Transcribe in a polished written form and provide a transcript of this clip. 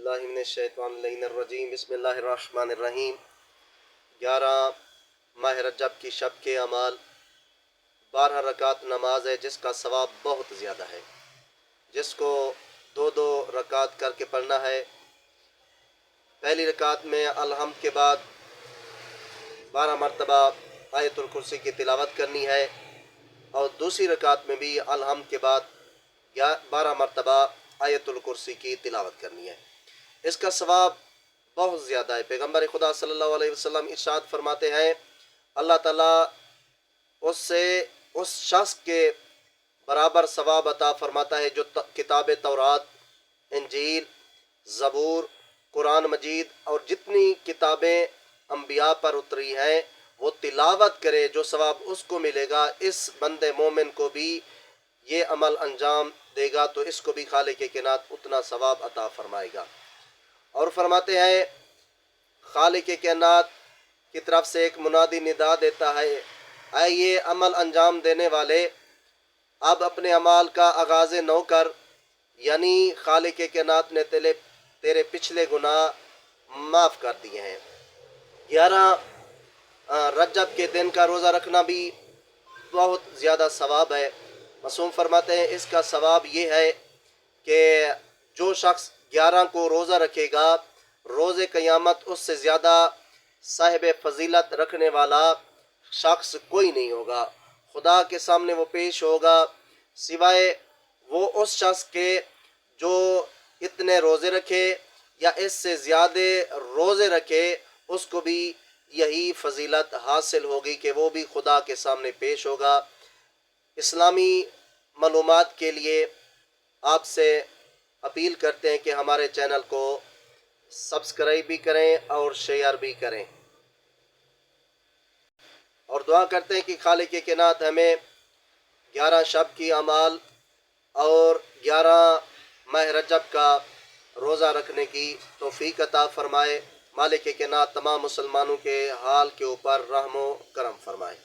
باللہ من الشیطان الرجیم بسم اللہ الرحمن الرحیم 11 ماہ رجب کی شب کے اعمال 12 رکعت نماز ہے جس کا ثواب بہت زیادہ ہے، جس کو دو رکعت کر کے پڑھنا ہے۔ پہلی رکعت میں الحمد کے بعد 12 مرتبہ آیت الکرسی کی تلاوت کرنی ہے، اور دوسری رکعت میں بھی الحمد کے بعد 12 مرتبہ آیت الکرسی کی تلاوت کرنی ہے۔ اس کا ثواب بہت زیادہ ہے۔ پیغمبر خدا صلی اللہ علیہ وسلم ارشاد فرماتے ہیں، اللہ تعالیٰ اس شخص کے برابر ثواب عطا فرماتا ہے جو کتاب تورات، انجیل، زبور، قرآن مجید اور جتنی کتابیں انبیاء پر اتری ہیں وہ تلاوت کرے، جو ثواب اس کو ملے گا اس بندے مومن کو بھی یہ عمل انجام دے گا تو اس کو بھی خالق کائنات اتنا ثواب عطا فرمائے گا۔ اور فرماتے ہیں خالق کائنات کی طرف سے ایک منادی ندا دیتا ہے، اے یہ عمل انجام دینے والے، اب اپنے اعمال کا آغاز نو کر، یعنی خالق کائنات نے تیرے پچھلے گناہ معاف کر دیے ہیں۔ 11 رجب کے دن کا روزہ رکھنا بھی بہت زیادہ ثواب ہے۔ معصوم فرماتے ہیں اس کا ثواب یہ ہے کہ جو شخص 11 کو روزہ رکھے گا، روز قیامت اس سے زیادہ صاحب فضیلت رکھنے والا شخص کوئی نہیں ہوگا۔ خدا کے سامنے وہ پیش ہوگا سوائے وہ اس شخص کے جو اتنے روزے رکھے یا اس سے زیادہ روزے رکھے، اس کو بھی یہی فضیلت حاصل ہوگی کہ وہ بھی خدا کے سامنے پیش ہوگا۔ اسلامی معلومات کے لیے آپ سے اپیل کرتے ہیں کہ ہمارے چینل کو سبسکرائب بھی کریں اور شیئر بھی کریں، اور دعا کرتے ہیں کہ خالق کائنات ہمیں 11 شب کی اعمال اور 11 ماہ رجب کا روزہ رکھنے کی توفیق عطا فرمائے۔ مالک کائنات تمام مسلمانوں کے حال کے اوپر رحم و کرم فرمائے۔